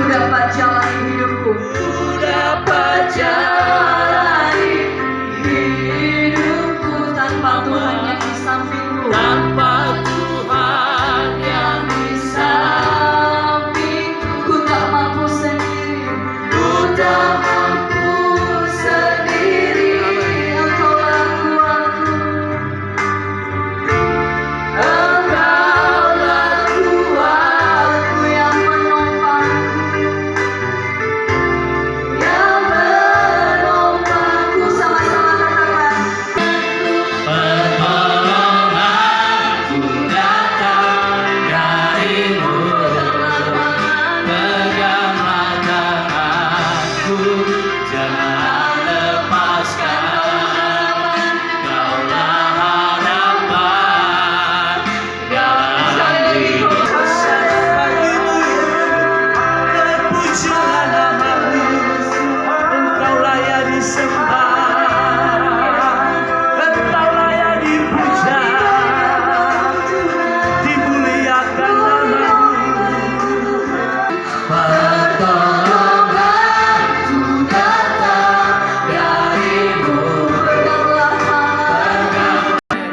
dapat jalani hidupku. Ku dapat jalani Hidupku tanpa Tuhan yang di sampingku. tanpa Tuhan yang Di sampingku, ku tak mampu sendiri. ku tak mampu sendiri. Engkaulah kuatku. Engkaulah Kuatku yang menopangku. yang Menopangku, sama-sama katakan. pertolonganku datang darimu. Peganglah tanganku, jangan lepaskan. Kaulah harapan dalam hidupku. Terpujilah namamu, Engkau layak disembah, Engkau layak dipuja, dimuliakan namamu. Pertolonganku datang darimu.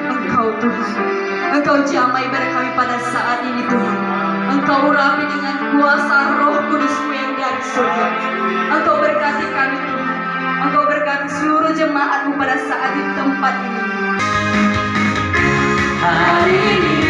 Engkau Tuhan, Engkau jamai pada kami pada saat ini Tuhan. Engkau urapi dengan kuasa Roh Kudus-Mu yang dari surga. Engkau berkati kami Tuhan. Engkau berkati seluruh jemaat-Mu pada saat di tempat ini. Hari ini